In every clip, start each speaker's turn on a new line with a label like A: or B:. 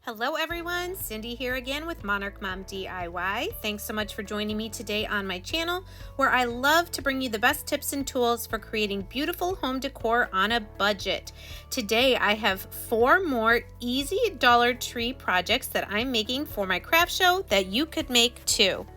A: Hello everyone, Cindy here again with Monarch Mom DIY. Thanks so much for joining me today on my channel, where I love to bring you the best tips and tools for creating beautiful home decor on a budget. Today I have 4 more easy Dollar Tree projects that I'm making for my craft show that you could make too.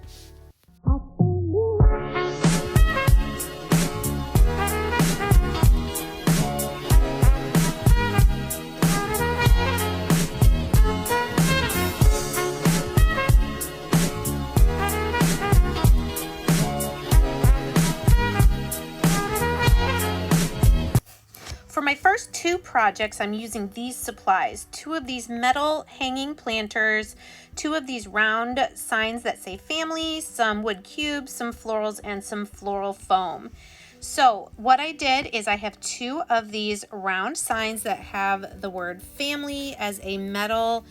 A: For my first 2 projects, I'm using these supplies. 2 of these metal hanging planters, 2 of these round signs that say family, some wood cubes, some florals, and some floral foam. So what I did is I have 2 of these round signs that have the word family as a metal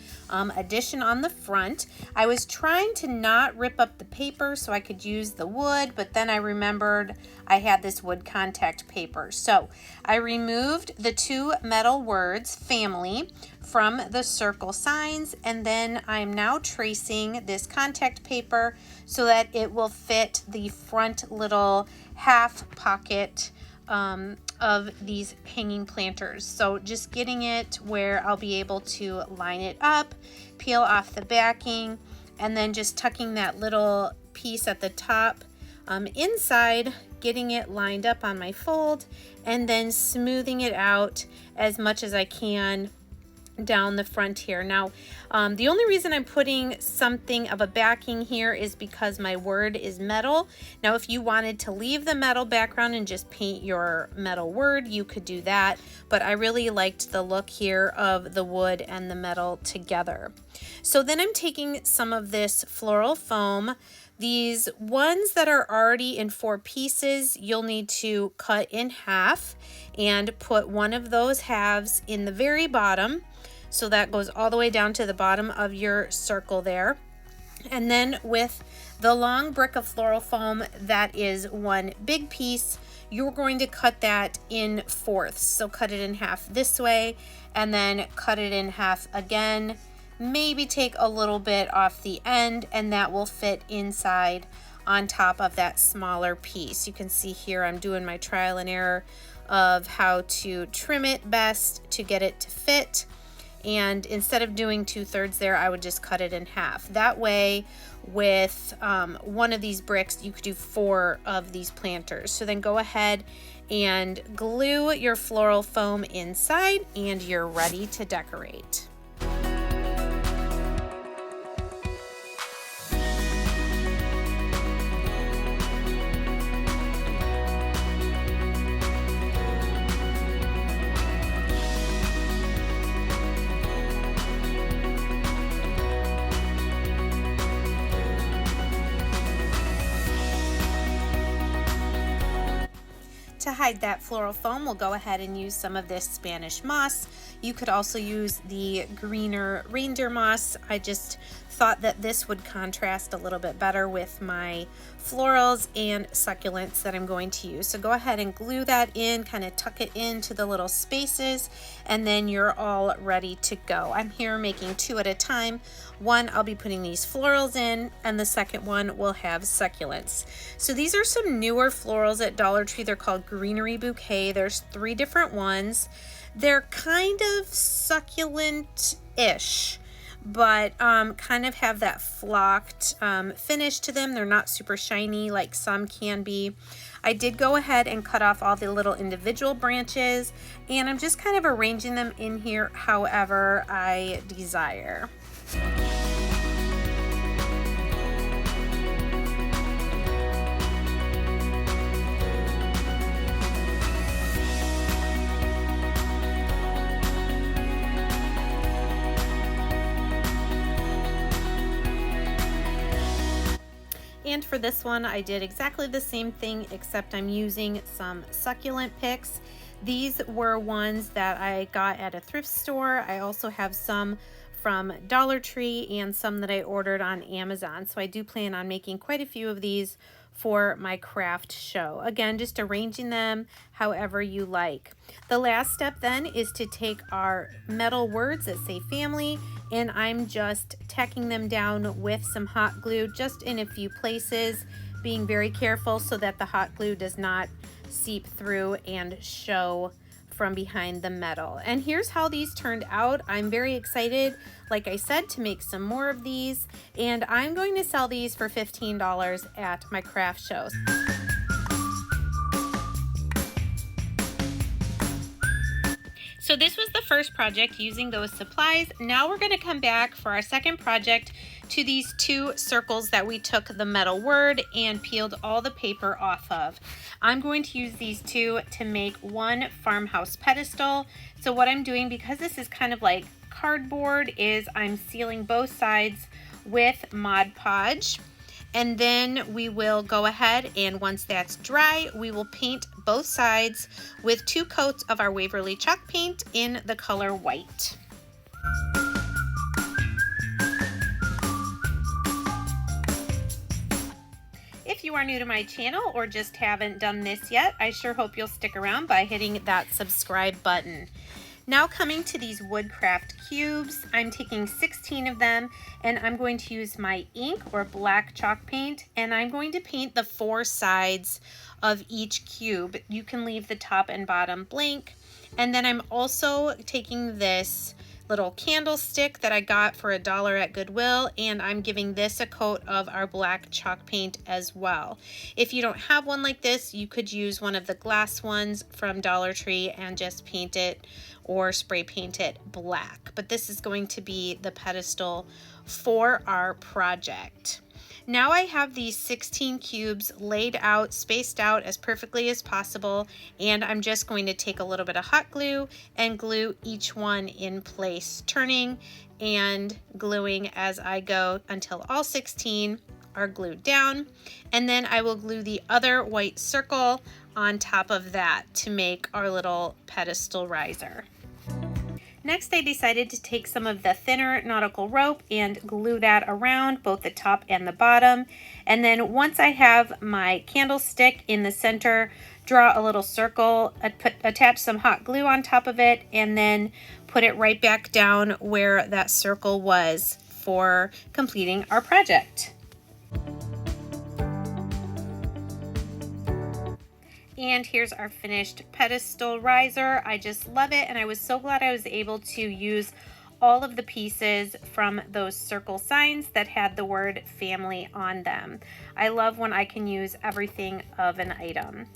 A: addition on the front. I was trying to not rip up the paper so I could use the wood, but then I remembered I had this wood contact paper. So I removed the 2 metal words family from the circle signs, and then I'm now tracing this contact paper so that it will fit the front little half pocket of these hanging planters. So just getting it where I'll be able to line it up, peel off the backing, and then just tucking that little piece at the top inside, getting it lined up on my fold, and then smoothing it out as much as I can down the front here. Now, the only reason I'm putting something of a backing here is because my word is metal. Now, if you wanted to leave the metal background and just paint your metal word, you could do that, but I really liked the look here of the wood and the metal together. So then I'm taking some of this floral foam. These ones that are already in 4 pieces, you'll need to cut in half and put one of those halves in the very bottom. So that goes all the way down to the bottom of your circle there. And then with the long brick of floral foam, that is one big piece, you're going to cut that in 4ths. So cut it in half this way and then cut it in half again. Maybe take a little bit off the end, and that will fit inside on top of that smaller piece. You can see here I'm doing my trial and error of how to trim it best to get it to fit. And instead of doing 2/3 there, I would just cut it in half. That way, with one of these bricks, you could do 4 of these planters. So then go ahead and glue your floral foam inside, and you're ready to decorate. To hide that floral foam, we'll go ahead and use some of this Spanish moss. You could also use the greener reindeer moss. I just thought that this would contrast a little bit better with my florals and succulents that I'm going to use. So go ahead and glue that in, kind of tuck it into the little spaces, and then you're all ready to go. I'm here making 2 at a time. One, I'll be putting these florals in, and the second one will have succulents. So these are some newer florals at Dollar Tree. They're called Greenery Bouquet. There's 3 different ones. They're kind of succulent-ish, but kind of have that flocked finish to them. They're not super shiny like some can be. I did go ahead and cut off all the little individual branches, and I'm just kind of arranging them in here however I desire. And for this one, I did exactly the same thing, except I'm using some succulent picks. These were ones that I got at a thrift store. I also have some from Dollar Tree and some that I ordered on Amazon. So I do plan on making quite a few of these for my craft show. Again, just arranging them however you like. The last step then is to take our metal words that say family, and I'm just tacking them down with some hot glue just in a few places, being very careful so that the hot glue does not seep through and show from behind the metal. And here's how these turned out. I'm very excited, like I said, to make some more of these, and I'm going to sell these for $15 at my craft shows. So this was the first project using those supplies. Now we're going to come back for our second project to these two circles that we took the metal word and peeled all the paper off of. I'm going to use these two to make one farmhouse pedestal. So what I'm doing, because this is kind of like cardboard, is I'm sealing both sides with Mod Podge. And then we will go ahead, and once that's dry, we will paint both sides with 2 coats of our Waverly chalk paint in the color white. If you are new to my channel or just haven't done this yet, I sure hope you'll stick around by hitting that subscribe button. Now coming to these woodcraft cubes, I'm taking 16 of them, and I'm going to use my ink or black chalk paint, and I'm going to paint the 4 sides of each cube. You can leave the top and bottom blank. And then I'm also taking this little candlestick that I got for $1 at Goodwill, and I'm giving this a coat of our black chalk paint as well. If you don't have one like this, you could use one of the glass ones from Dollar Tree and just paint it or spray paint it black. But this is going to be the pedestal for our project. Now I have these 16 cubes laid out, spaced out as perfectly as possible, and I'm just going to take a little bit of hot glue and glue each one in place, turning and gluing as I go until all 16 are glued down. And then I will glue the other white circle on top of that to make our little pedestal riser. Next, I decided to take some of the thinner nautical rope and glue that around both the top and the bottom. And then once I have my candlestick in the center, draw a little circle, attach some hot glue on top of it, and then put it right back down where that circle was for completing our project. And here's our finished pedestal riser. I just love it, and I was so glad I was able to use all of the pieces from those circle signs that had the word family on them. I love when I can use everything of an item.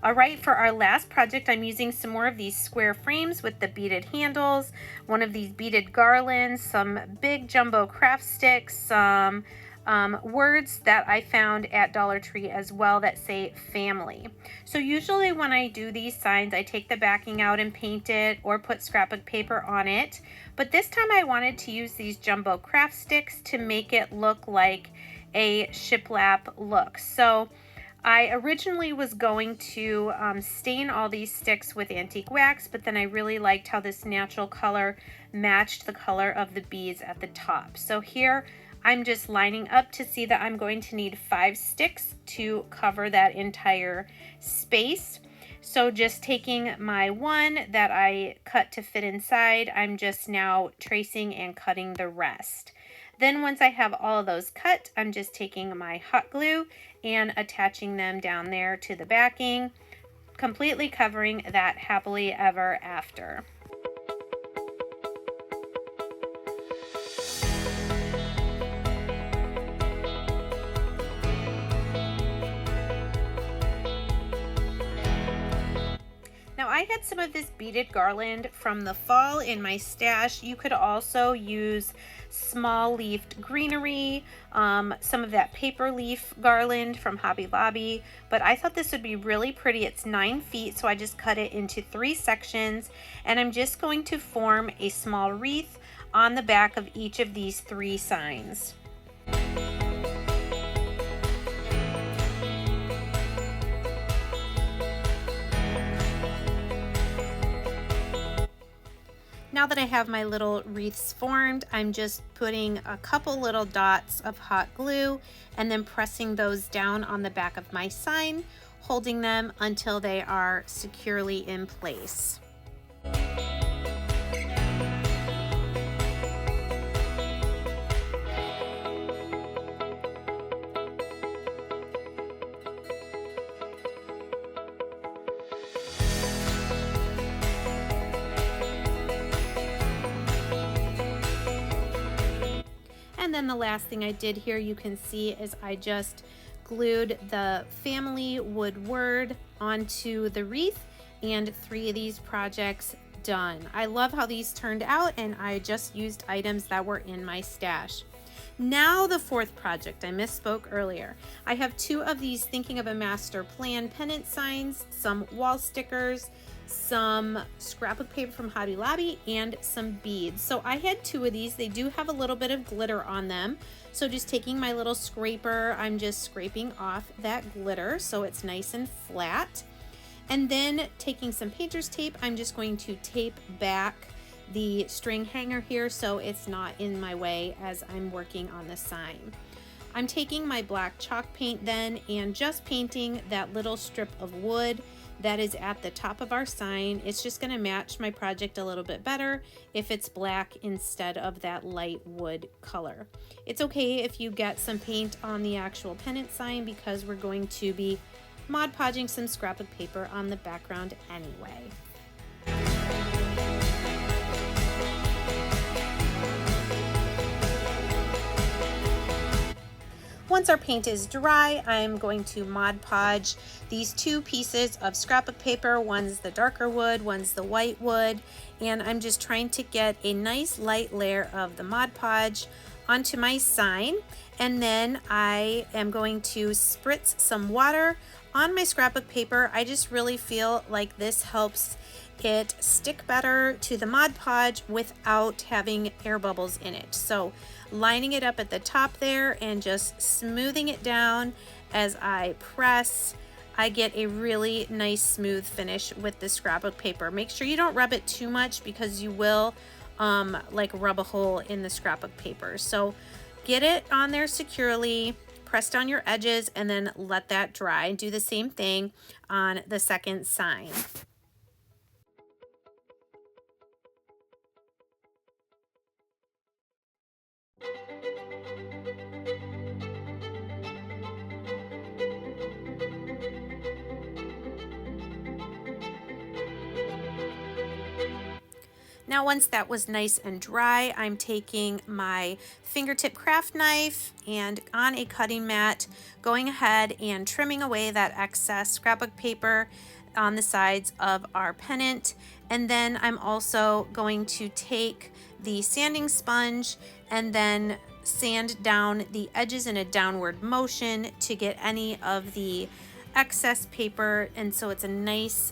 A: All right, for our last project, I'm using some more of these square frames with the beaded handles, one of these beaded garlands, some big jumbo craft sticks, some words that I found at Dollar Tree as well that say family. So usually when I do these signs, I take the backing out and paint it or put scrapbook paper on it. But this time I wanted to use these jumbo craft sticks to make it look like a shiplap look. So I originally was going to stain all these sticks with antique wax, but then I really liked how this natural color matched the color of the beads at the top. So here I'm just lining up to see that I'm going to need 5 sticks to cover that entire space. So just taking my one that I cut to fit inside, I'm just now tracing and cutting the rest. Then once I have all of those cut, I'm just taking my hot glue and attaching them down there to the backing, completely covering that happily ever after. Now I had some of this beaded garland from the fall in my stash. You could also use small leafed greenery, some of that paper leaf garland from Hobby Lobby, but I thought this would be really pretty. It's 9 feet, so I just cut it into 3 sections, and I'm just going to form a small wreath on the back of each of these 3 signs. Now that I have my little wreaths formed, I'm just putting a couple little dots of hot glue and then pressing those down on the back of my sign, holding them until they are securely in place. And then the last thing I did here, you can see, is I just glued the family wood word onto the wreath, and 3 of these projects done. I love how these turned out, and I just used items that were in my stash. Now the 4th project, I misspoke earlier. I have 2 of these Thinking of a Master Plan pennant signs, some wall stickers, some scrapbook paper from Hobby Lobby, and some beads. So I had 2 of these. They do have a little bit of glitter on them. So just taking my little scraper, I'm just scraping off that glitter so it's nice and flat. And then taking some painter's tape, I'm just going to tape back the string hanger here so it's not in my way as I'm working on the sign. I'm taking my black chalk paint then and just painting that little strip of wood that is at the top of our sign. It's just going to match my project a little bit better if it's black instead of that light wood color. It's okay if you get some paint on the actual pennant sign because we're going to be Mod Podging some scrapbook paper on the background anyway. Once our paint is dry, I'm going to Mod Podge these 2 pieces of scrapbook paper. One's the darker wood, one's the white wood, and I'm just trying to get a nice light layer of the Mod Podge onto my sign. And then I am going to spritz some water on my scrapbook paper. I just really feel like this helps it stick better to the Mod Podge without having air bubbles in it. So lining it up at the top there and just smoothing it down as I press, I get a really nice smooth finish with the scrapbook paper. Make sure you don't rub it too much because you will like rub a hole in the scrapbook paper. So get it on there securely, press down your edges, and then let that dry. Do the same thing on the second sign. Now once that was nice and dry, I'm taking my fingertip craft knife and on a cutting mat, going ahead and trimming away that excess scrapbook paper on the sides of our pennant. And then I'm also going to take the sanding sponge and then sand down the edges in a downward motion to get any of the excess paper, and so it's a nice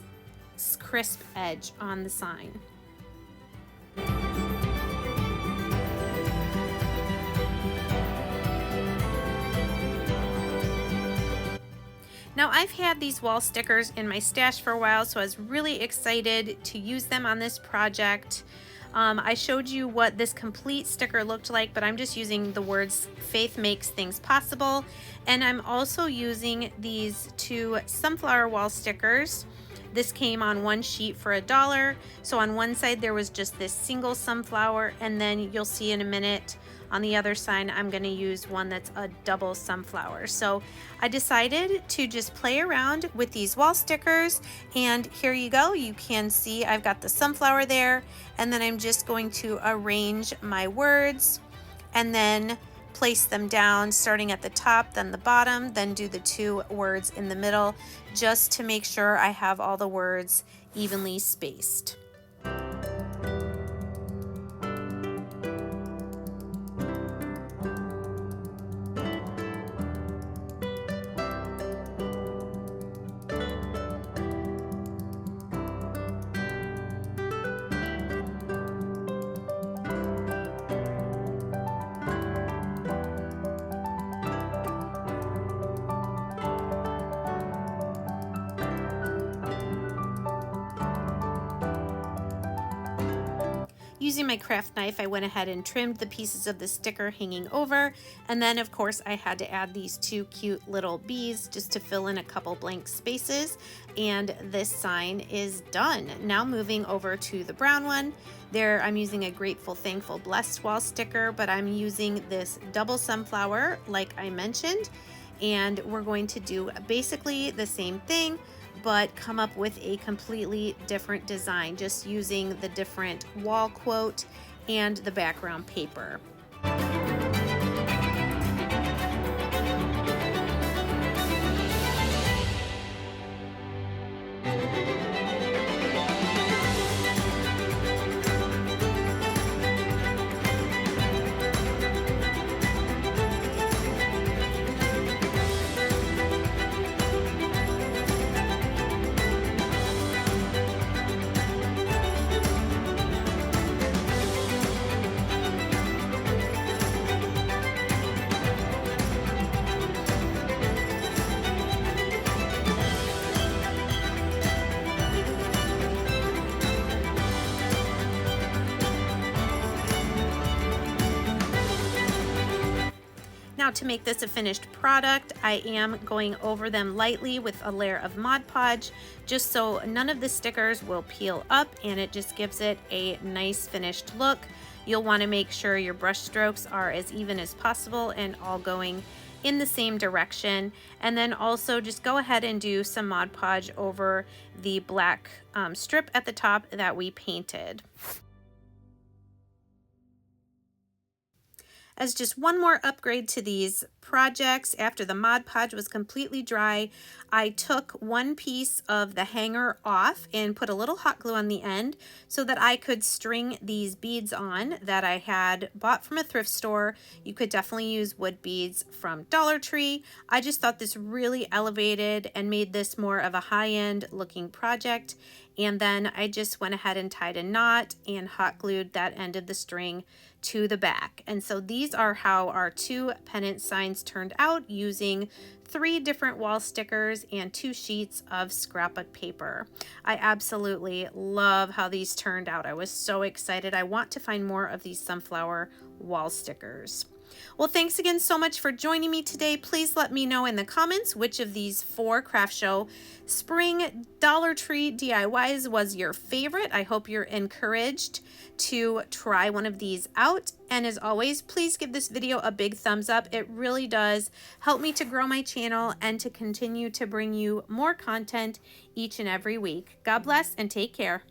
A: crisp edge on the sign. Now I've had these wall stickers in my stash for a while, so I was really excited to use them on this project. I showed you what this complete sticker looked like, but I'm just using the words "Faith Makes Things Possible." And I'm also using these 2 sunflower wall stickers. This came on 1 sheet for $1. So on one side there was just this single sunflower, and then you'll see in a minute on the other side I'm going to use one that's a double sunflower. So I decided to just play around with these wall stickers, and here you go. You can see I've got the sunflower there, and then I'm just going to arrange my words and then place them down, starting at the top, then the bottom, then do the 2 words in the middle, just to make sure I have all the words evenly spaced. Using my craft knife, I went ahead and trimmed the pieces of the sticker hanging over, and then of course I had to add these two cute little bees just to fill in a couple blank spaces, and this sign is done. Now moving over to the brown one. There I'm using a grateful, thankful, blessed wall sticker, but I'm using this double sunflower like I mentioned, and we're going to do basically the same thing but come up with a completely different design, just using the different wall quote and the background paper. Now to make this a finished product, I am going over them lightly with a layer of Mod Podge, just so none of the stickers will peel up and it just gives it a nice finished look. You'll want to make sure your brush strokes are as even as possible and all going in the same direction. And then also just go ahead and do some Mod Podge over the black strip at the top that we painted. As just one more upgrade to these projects, after the Mod Podge was completely dry, I took one piece of the hanger off and put a little hot glue on the end so that I could string these beads on that I had bought from a thrift store. You could definitely use wood beads from Dollar Tree. I just thought this really elevated and made this more of a high-end looking project. And then I just went ahead and tied a knot and hot glued that end of the string to the back. And so these are how our two pennant signs turned out, using 3 different wall stickers and 2 sheets of scrapbook paper. I absolutely love how these turned out. I was so excited. I want to find more of these sunflower wall stickers. Well, thanks again so much for joining me today. Please let me know in the comments which of these 4 craft show spring Dollar Tree DIYs was your favorite. I hope you're encouraged to try one of these out. And as always, please give this video a big thumbs up. It really does help me to grow my channel and to continue to bring you more content each and every week. God bless and take care.